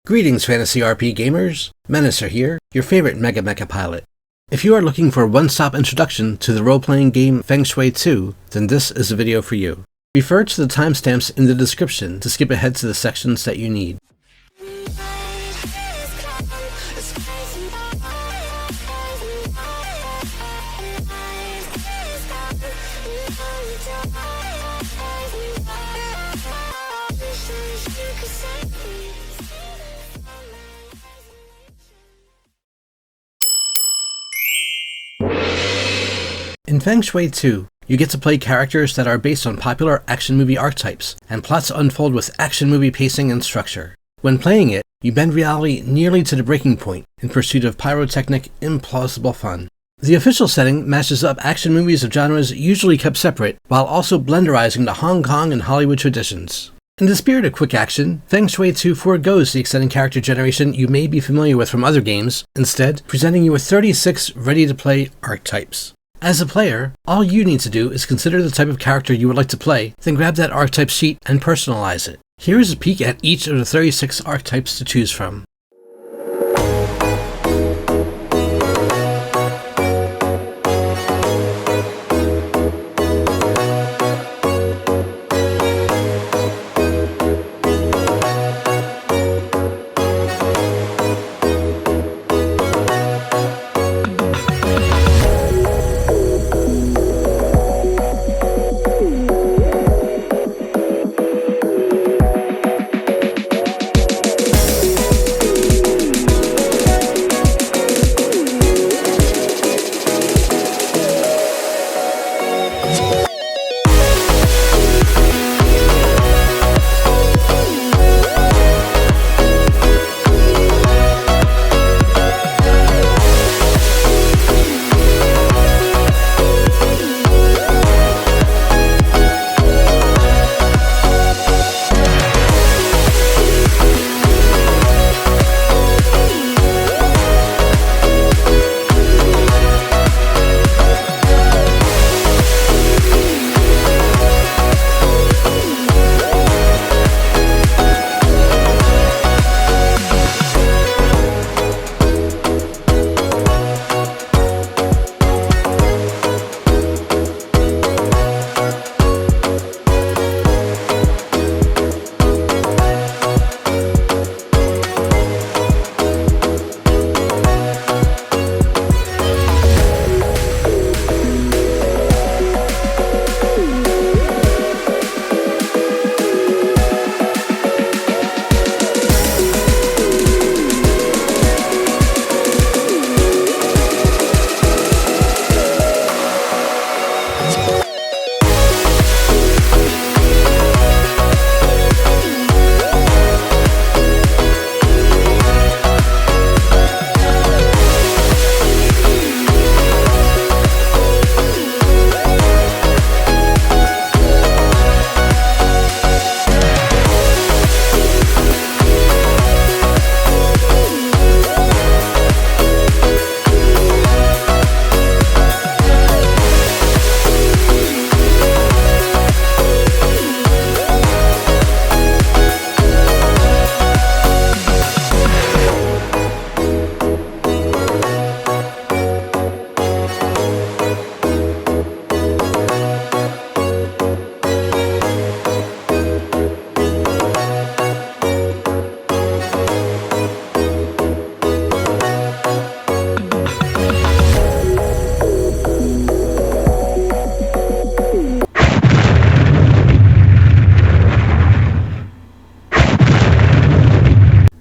Greetings, Fantasy RP gamers! Menacer here, your favorite Mega Mecha pilot. If you are looking for a one-stop introduction to the role-playing game Feng Shui 2, then this is a video for you. Refer to the timestamps in the description to skip ahead to the sections that you need. In Feng Shui 2, you get to play characters that are based on popular action movie archetypes, and plots unfold with action movie pacing and structure. When playing it, you bend reality nearly to the breaking point in pursuit of pyrotechnic, implausible fun. The official setting matches up action movies of genres usually kept separate, while also blenderizing the Hong Kong and Hollywood traditions. In the spirit of quick action, Feng Shui 2 foregoes the extended character generation you may be familiar with from other games, instead presenting you with 36 ready-to-play archetypes. As a player, all you need to do is consider the type of character you would like to play, then grab that archetype sheet and personalize it. Here is a peek at each of the 36 archetypes to choose from.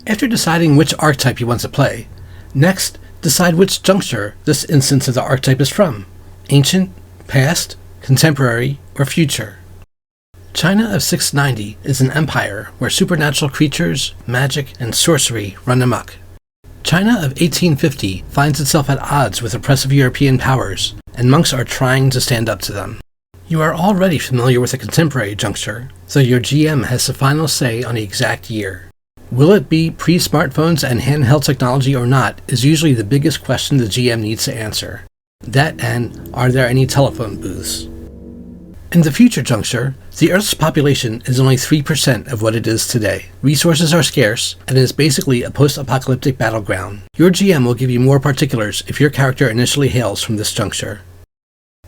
After deciding which archetype you want to play, next decide which juncture this instance of the archetype is from: ancient, past, contemporary, or future. China of 690 is an empire where supernatural creatures, magic, and sorcery run amok. China of 1850 finds itself at odds with oppressive European powers, and monks are trying to stand up to them. You are already familiar with the contemporary juncture, so your GM has the final say on the exact year. Will it be pre-smartphones and handheld technology or not is usually the biggest question the GM needs to answer. That and, are there any telephone booths? In the future juncture, the Earth's population is only 3% of what it is today. Resources are scarce, and it is basically a post-apocalyptic battleground. Your GM will give you more particulars if your character initially hails from this juncture.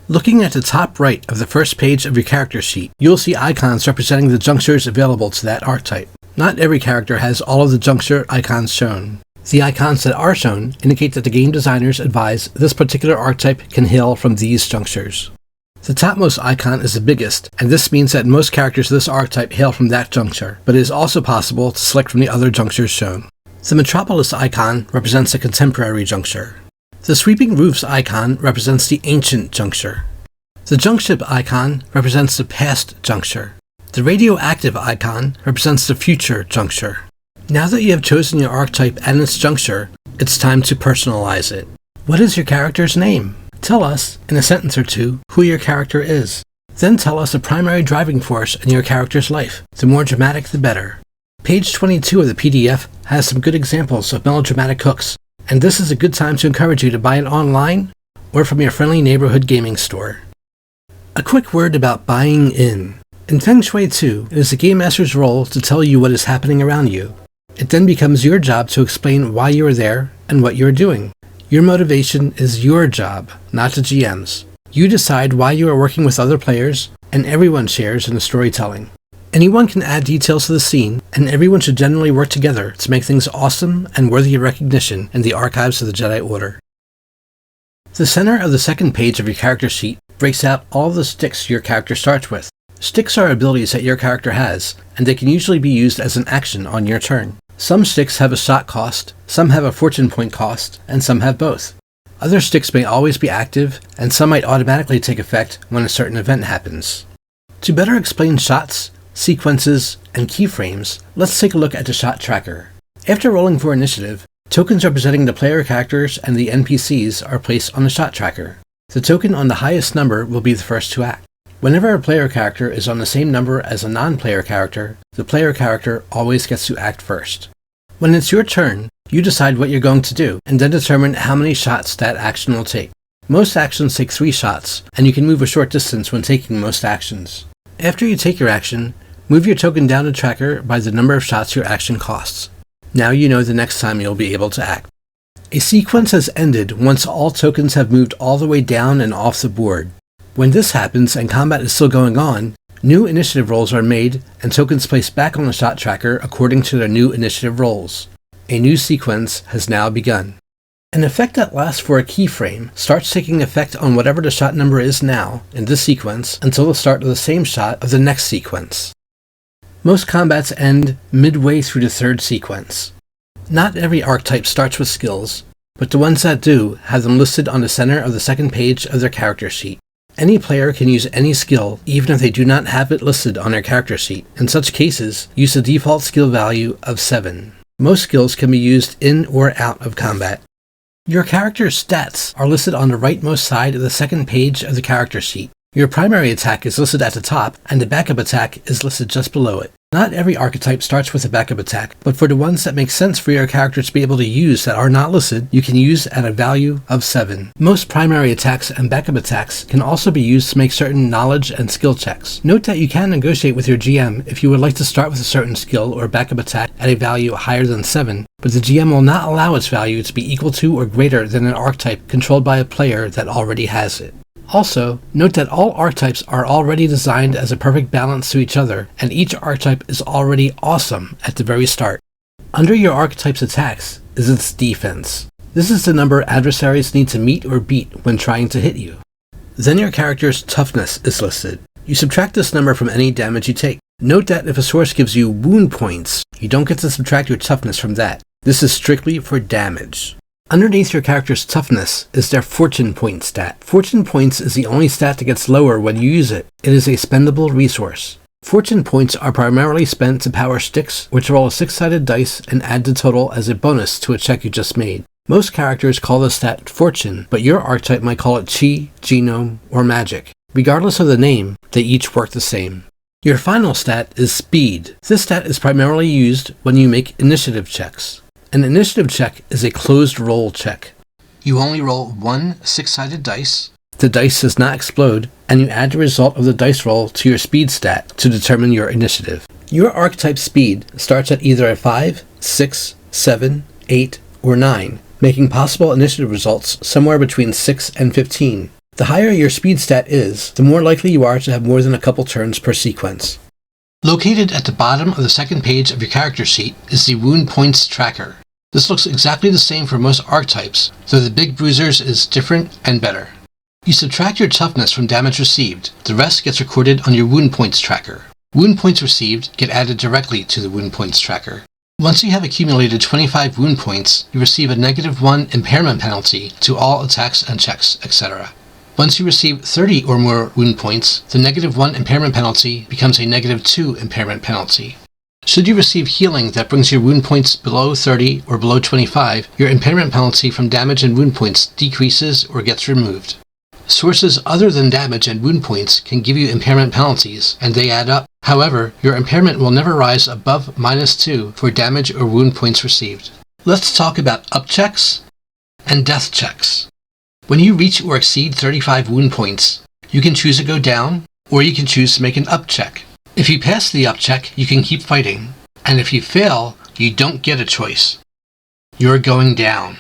Looking at the top right of the first page of your character sheet, you will see icons representing the junctures available to that archetype. Not every character has all of the juncture icons shown. The icons that are shown indicate that the game designers advise this particular archetype can hail from these junctures. The topmost icon is the biggest, and this means that most characters of this archetype hail from that juncture, but it is also possible to select from the other junctures shown. The Metropolis icon represents the contemporary juncture. The Sweeping Roofs icon represents the ancient juncture. The Junkship icon represents the past juncture. The Radioactive icon represents the future juncture. Now that you have chosen your archetype and its juncture, it's time to personalize it. What is your character's name? Tell us, in a sentence or two, who your character is. Then tell us the primary driving force in your character's life. The more dramatic, the better. Page 22 of the PDF has some good examples of melodramatic hooks, and this is a good time to encourage you to buy it online or from your friendly neighborhood gaming store. A quick word about Buyin-In. In Feng Shui 2, it is the Game Master's role to tell you what is happening around you. It then becomes your job to explain why you are there and what you are doing. Your motivation is your job, not the GM's. You decide why you are working with other players, and everyone shares in the storytelling. Anyone can add details to the scene, and everyone should generally work together to make things awesome and worthy of recognition in the archives of the Jedi Order. The center of the second page of your character sheet breaks out all the Schticks your character starts with. Schticks are abilities that your character has, and they can usually be used as an action on your turn. Some Schticks have a shot cost, some have a fortune point cost, and some have both. Other Schticks may always be active, and some might automatically take effect when a certain event happens. To better explain shots, sequences, and keyframes, let's take a look at the shot tracker. After rolling for initiative, tokens representing the player characters and the NPCs are placed on the shot tracker. The token on the highest number will be the first to act. Whenever a player character is on the same number as a non-player character, the player character always gets to act first. When it's your turn, you decide what you're going to do, and then determine how many shots that action will take. Most actions take 3 shots, and you can move a short distance when taking most actions. After you take your action, move your token down the tracker by the number of shots your action costs. Now you know the next time you'll be able to act. A sequence has ended once all tokens have moved all the way down and off the board. When this happens and combat is still going on, new initiative rolls are made and tokens placed back on the shot tracker according to their new initiative rolls. A new sequence has now begun. An effect that lasts for a keyframe starts taking effect on whatever the shot number is now in this sequence until the start of the same shot of the next sequence. Most combats end midway through the third sequence. Not every archetype starts with skills, but the ones that do have them listed on the center of the second page of their character sheet. Any player can use any skill, even if they do not have it listed on their character sheet. In such cases, use the default skill value of 7. Most skills can be used in or out of combat. Your character's stats are listed on the rightmost side of the second page of the character sheet. Your primary attack is listed at the top, and the backup attack is listed just below it. Not every archetype starts with a backup attack, but for the ones that make sense for your character to be able to use that are not listed, you can use at a value of 7. Most primary attacks and backup attacks can also be used to make certain knowledge and skill checks. Note that you can negotiate with your GM if you would like to start with a certain skill or backup attack at a value higher than 7, but the GM will not allow its value to be equal to or greater than an archetype controlled by a player that already has it. Also, note that all archetypes are already designed as a perfect balance to each other, and each archetype is already awesome at the very start. Under your archetype's attacks is its defense. This is the number adversaries need to meet or beat when trying to hit you. Then your character's toughness is listed. You subtract this number from any damage you take. Note that if a source gives you wound points, you don't get to subtract your toughness from that. This is strictly for damage. Underneath your character's toughness is their fortune point stat. Fortune points is the only stat that gets lower when you use it. It is a spendable resource. Fortune points are primarily spent to power Schticks, which roll a 6-sided dice and add the total as a bonus to a check you just made. Most characters call the stat Fortune, but your archetype might call it Chi, Genome, or Magic. Regardless of the name, they each work the same. Your final stat is Speed. This stat is primarily used when you make initiative checks. An initiative check is a closed roll check. You only roll one 6-sided dice, the dice does not explode, and you add the result of the dice roll to your speed stat to determine your initiative. Your archetype speed starts at either a 5, 6, 7, 8, or 9, making possible initiative results somewhere between 6 and 15. The higher your speed stat is, the more likely you are to have more than a couple turns per sequence. Located at the bottom of the second page of your character sheet is the wound points tracker. This looks exactly the same for most archetypes, though the Big Bruisers is different and better. You subtract your toughness from damage received. The rest gets recorded on your wound points tracker. Wound points received get added directly to the wound points tracker. Once you have accumulated 25 wound points, you receive a -1 impairment penalty to all attacks and checks, etc. Once you receive 30 or more wound points, the -1 impairment penalty becomes a -2 impairment penalty. Should you receive healing that brings your wound points below 30 or below 25, your impairment penalty from damage and wound points decreases or gets removed. Sources other than damage and wound points can give you impairment penalties, and they add up. However, your impairment will never rise above -2 for damage or wound points received. Let's talk about up checks and death checks. When you reach or exceed 35 wound points, you can choose to go down, or you can choose to make an up check. If you pass the up check, you can keep fighting, and if you fail, you don't get a choice. You're going down.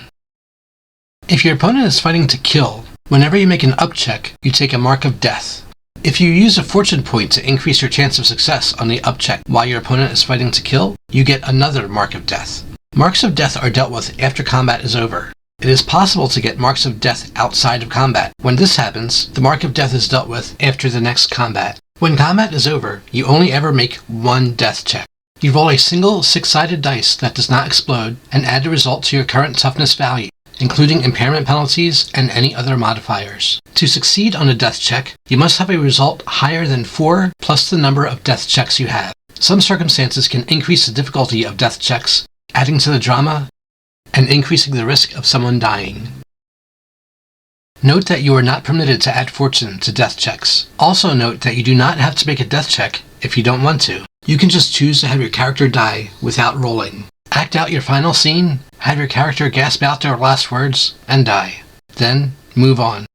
If your opponent is fighting to kill, whenever you make an up check, you take a mark of death. If you use a fortune point to increase your chance of success on the up check while your opponent is fighting to kill, you get another mark of death. Marks of death are dealt with after combat is over. It is possible to get marks of death outside of combat. When this happens, the mark of death is dealt with after the next combat. When combat is over, you only ever make one death check. You roll a single 6-sided dice that does not explode and add the result to your current toughness value, including impairment penalties and any other modifiers. To succeed on a death check, you must have a result higher than 4 plus the number of death checks you have. Some circumstances can increase the difficulty of death checks, adding to the drama and increasing the risk of someone dying. Note that you are not permitted to add fortune to death checks. Also note that you do not have to make a death check if you don't want to. You can just choose to have your character die without rolling. Act out your final scene, have your character gasp out their last words, and die. Then, move on.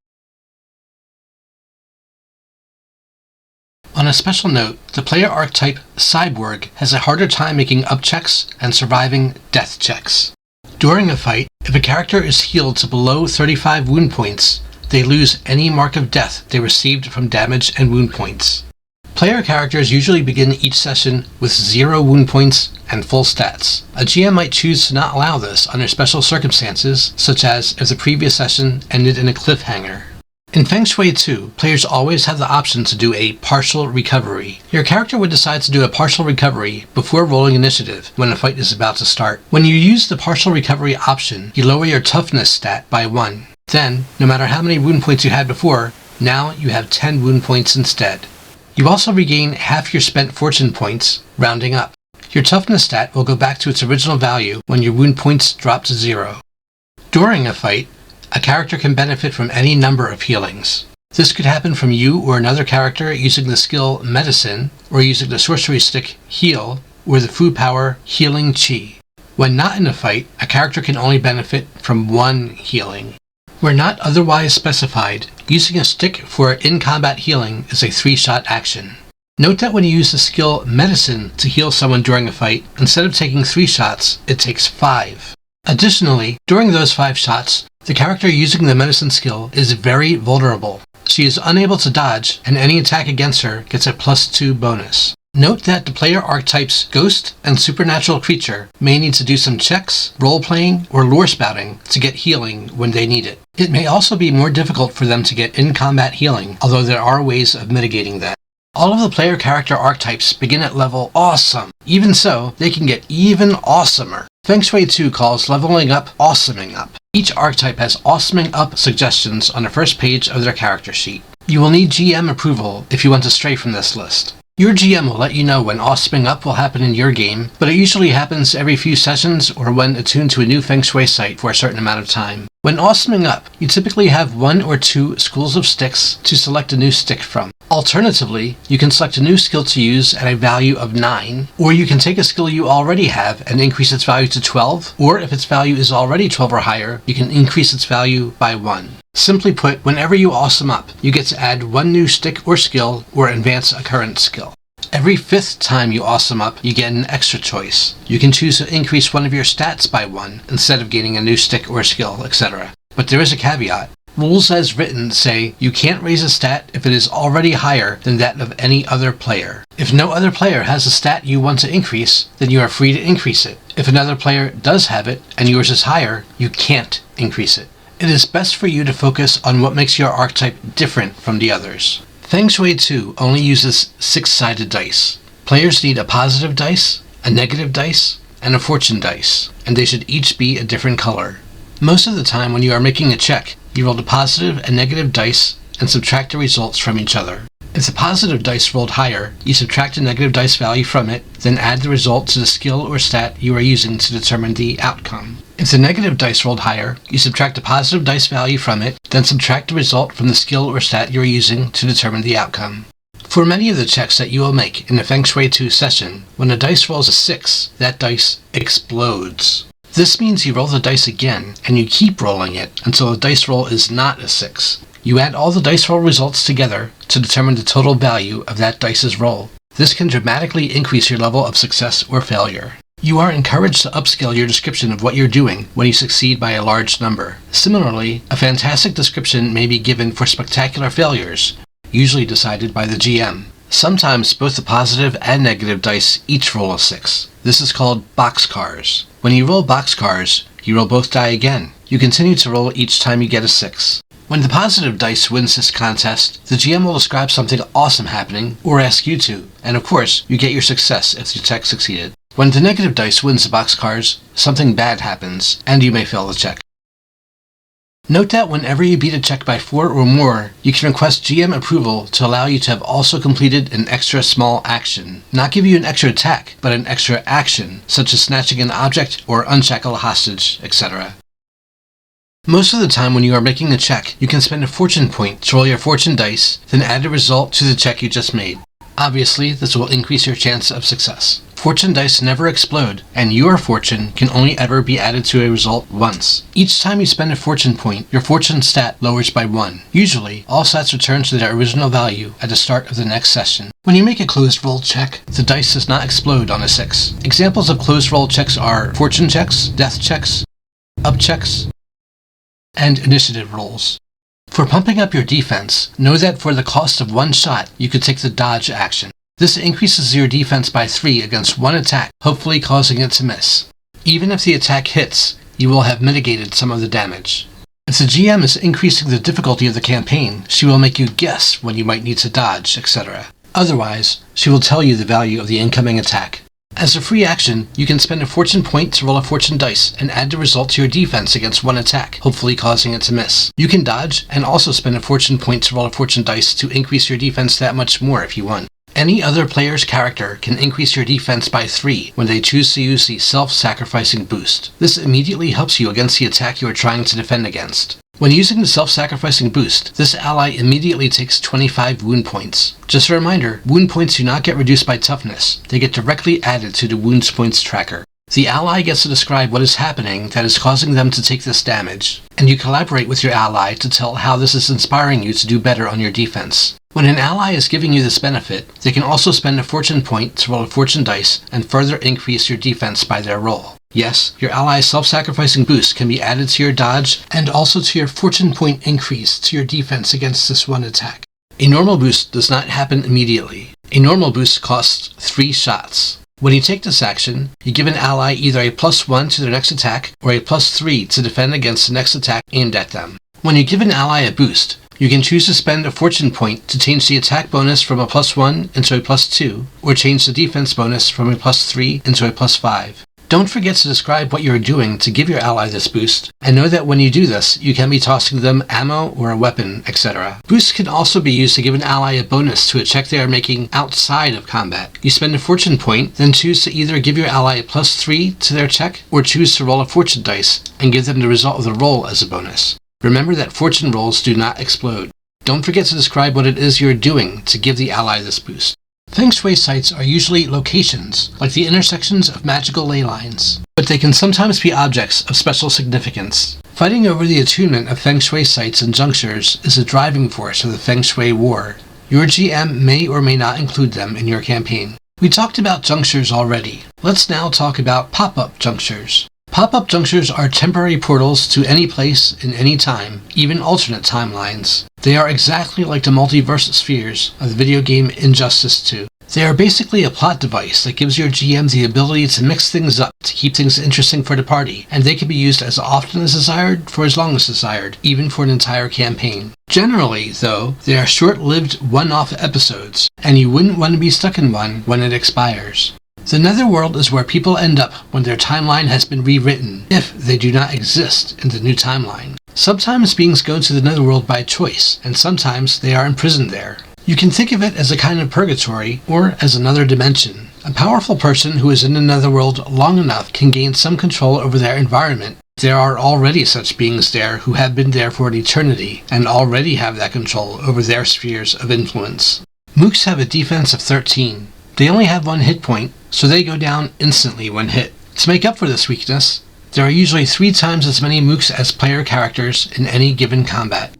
On a special note, the player archetype Cyborg has a harder time making up checks and surviving death checks. During a fight, if a character is healed to below 35 wound points, they lose any mark of death they received from damage and wound points. Player characters usually begin each session with 0 wound points and full stats. A GM might choose to not allow this under special circumstances, such as if the previous session ended in a cliffhanger. In Feng Shui 2, players always have the option to do a partial recovery. Your character would decide to do a partial recovery before rolling initiative when a fight is about to start. When you use the partial recovery option, you lower your toughness stat by 1. Then, no matter how many wound points you had before, now you have 10 wound points instead. You also regain half your spent fortune points, rounding up. Your toughness stat will go back to its original value when your wound points drop to 0. During a fight, a character can benefit from any number of healings. This could happen from you or another character using the skill Menacer, or using the sorcery stick Heal, or the food power Healing Chi. When not in a fight, a character can only benefit from 1 healing. Where not otherwise specified, using a stick for in-combat healing is a 3-shot action. Note that when you use the skill Menacer to heal someone during a fight, instead of taking 3 shots, it takes 5. Additionally, during those 5 shots, the character using the Menacer skill is very vulnerable. She is unable to dodge, and any attack against her gets a +2 bonus. Note that the player archetypes Ghost and Supernatural Creature may need to do some checks, role-playing, or lore spouting to get healing when they need it. It may also be more difficult for them to get in-combat healing, although there are ways of mitigating that. All of the player character archetypes begin at level Awesome. Even so, they can get even awesomer. Feng Shui 2 calls leveling up Awesoming Up. Each archetype has Awesoming Up suggestions on the first page of their character sheet. You will need GM approval if you want to stray from this list. Your GM will let you know when Awesoming Up will happen in your game, but it usually happens every few sessions or when attuned to a new Feng Shui site for a certain amount of time. When Awesoming Up, you typically have 1 or 2 schools of sticks to select a new stick from. Alternatively, you can select a new skill to use at a value of 9, or you can take a skill you already have and increase its value to 12, or if its value is already 12 or higher, you can increase its value by 1. Simply put, whenever you awesome up, you get to add one new stick or skill or advance a current skill. Every 5th time you awesome up, you get an extra choice. You can choose to increase one of your stats by 1 instead of gaining a new stick or skill, etc. But there is a caveat. Rules as written say you can't raise a stat if it is already higher than that of any other player. If no other player has a stat you want to increase, then you are free to increase it. If another player does have it and yours is higher, you can't increase it. It is best for you to focus on what makes your archetype different from the others. Feng Shui 2 only uses 6-sided dice. Players need a positive dice, a negative dice, and a fortune dice, and they should each be a different color. Most of the time when you are making a check, you roll the positive and negative dice and subtract the results from each other. If the positive dice rolled higher, you subtract the negative dice value from it, then add the result to the skill or stat you are using to determine the outcome. If the negative dice rolled higher, you subtract the positive dice value from it, then subtract the result from the skill or stat you are using to determine the outcome. For many of the checks that you will make in a Feng Shui 2 session, when the dice rolls a 6, that dice explodes. This means you roll the dice again, and you keep rolling it until the dice roll is not a 6. You add all the dice roll results together to determine the total value of that dice's roll. This can dramatically increase your level of success or failure. You are encouraged to upscale your description of what you're doing when you succeed by a large number. Similarly, a fantastic description may be given for spectacular failures, usually decided by the GM. Sometimes both the positive and negative dice each roll a 6. This is called Boxcars. When you roll Boxcars, you roll both die again. You continue to roll each time you get a 6. When the positive dice wins this contest, the GM will describe something awesome happening, or ask you to, and of course, you get your success if the check succeeded. When the negative dice wins the Boxcars, something bad happens, and you may fail the check. Note that whenever you beat a check by 4 or more, you can request GM approval to allow you to have also completed an extra small action. Not give you an extra attack, but an extra action, such as snatching an object or unshackle a hostage, etc. Most of the time when you are making a check, you can spend a fortune point to roll your fortune dice, then add a result to the check you just made. Obviously, this will increase your chance of success. Fortune dice never explode, and your fortune can only ever be added to a result once. Each time you spend a fortune point, your fortune stat lowers by 1. Usually, all stats return to their original value at the start of the next session. When you make a closed roll check, the dice does not explode on a 6. Examples of closed roll checks are fortune checks, death checks, up checks, and initiative rolls. For pumping up your defense, know that for the cost of 1 shot, you could take the dodge action. This increases your defense by 3 against 1 attack, hopefully causing it to miss. Even if the attack hits, you will have mitigated some of the damage. If the GM is increasing the difficulty of the campaign, she will make you guess when you might need to dodge, etc. Otherwise, she will tell you the value of the incoming attack. As a free action, you can spend a fortune point to roll a fortune dice and add the result to your defense against 1 attack, hopefully causing it to miss. You can dodge and also spend a fortune point to roll a fortune dice to increase your defense that much more if you want. Any other player's character can increase your defense by 3 when they choose to use the self-sacrificing boost. This immediately helps you against the attack you are trying to defend against. When using the self-sacrificing boost, this ally immediately takes 25 wound points. Just a reminder, wound points do not get reduced by toughness. They get directly added to the wounds points tracker. The ally gets to describe what is happening that is causing them to take this damage, and you collaborate with your ally to tell how this is inspiring you to do better on your defense. When an ally is giving you this benefit, they can also spend a fortune point to roll a fortune dice and further increase your defense by their roll. Yes, your ally's self-sacrificing boost can be added to your dodge and also to your fortune point increase to your defense against this 1 attack. A normal boost does not happen immediately. A normal boost costs 3 shots. When you take this action, you give an ally either a +1 to their next attack or a +3 to defend against the next attack aimed at them. When you give an ally a boost, you can choose to spend a fortune point to change the attack bonus from a +1 into a +2, or change the defense bonus from a +3 into a +5. Don't forget to describe what you are doing to give your ally this boost, and know that when you do this, you can be tossing them ammo or a weapon, etc. Boosts can also be used to give an ally a bonus to a check they are making outside of combat. You spend a fortune point, then choose to either give your ally a +3 to their check, or choose to roll a fortune dice and give them the result of the roll as a bonus. Remember that fortune rolls do not explode. Don't forget to describe what it is you're doing to give the ally this boost. Feng Shui sites are usually locations, like the intersections of magical ley lines, but they can sometimes be objects of special significance. Fighting over the attunement of Feng Shui sites and junctures is a driving force of the Feng Shui war. Your GM may or may not include them in your campaign. We talked about junctures already. Let's now talk about pop-up junctures. Pop-up junctures are temporary portals to any place in any time, even alternate timelines. They are exactly like the multiverse spheres of the video game Injustice 2. They are basically a plot device that gives your GM the ability to mix things up to keep things interesting for the party, and they can be used as often as desired for as long as desired, even for an entire campaign. Generally, though, they are short-lived one-off episodes, and you wouldn't want to be stuck in one when it expires. The Netherworld is where people end up when their timeline has been rewritten, if they do not exist in the new timeline. Sometimes beings go to the Netherworld by choice, and sometimes they are imprisoned there. You can think of it as a kind of purgatory, or as another dimension. A powerful person who is in the Netherworld long enough can gain some control over their environment. There are already such beings there who have been there for an eternity, and already have that control over their spheres of influence. Mooks have a defense of 13. They only have 1 hit point, so they go down instantly when hit. To make up for this weakness, there are usually 3 times as many Mooks as player characters in any given combat.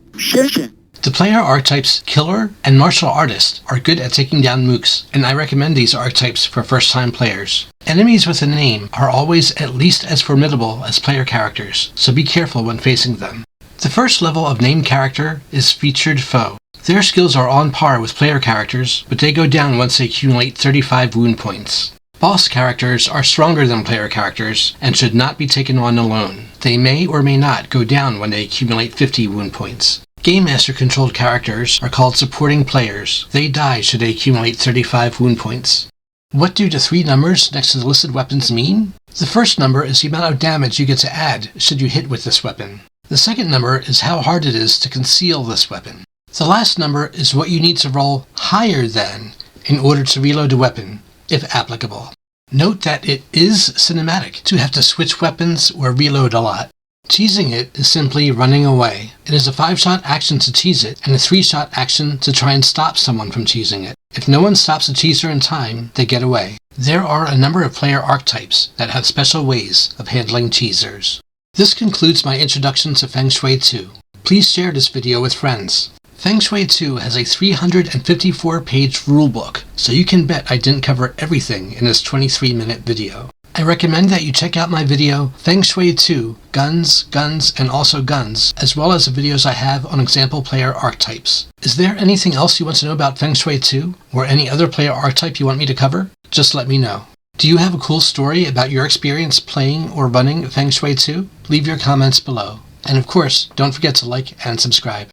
The player archetypes Killer and Martial Artist are good at taking down Mooks, and I recommend these archetypes for first-time players. Enemies with a name are always at least as formidable as player characters, so be careful when facing them. The first level of named character is Featured Foe. Their skills are on par with player characters, but they go down once they accumulate 35 wound points. Boss characters are stronger than player characters and should not be taken on alone. They may or may not go down when they accumulate 50 wound points. Game Master controlled characters are called supporting players. They die should they accumulate 35 wound points. What do the 3 numbers next to the listed weapons mean? The first number is the amount of damage you get to add should you hit with this weapon. The second number is how hard it is to conceal this weapon. The last number is what you need to roll higher than in order to reload the weapon, if applicable. Note that it is cinematic to have to switch weapons or reload a lot. Teasing it is simply running away. It is a 5-shot action to tease it, and a 3-shot action to try and stop someone from teasing it. If no one stops the teaser in time, they get away. There are a number of player archetypes that have special ways of handling teasers. This concludes my introduction to Feng Shui 2. Please share this video with friends. Feng Shui 2 has a 354-page rulebook, so you can bet I didn't cover everything in this 23-minute video. I recommend that you check out my video, Feng Shui 2, Guns, Guns, and Also Guns, as well as the videos I have on example player archetypes. Is there anything else you want to know about Feng Shui 2, or any other player archetype you want me to cover? Just let me know. Do you have a cool story about your experience playing or running Feng Shui 2? Leave your comments below. And of course, don't forget to like and subscribe.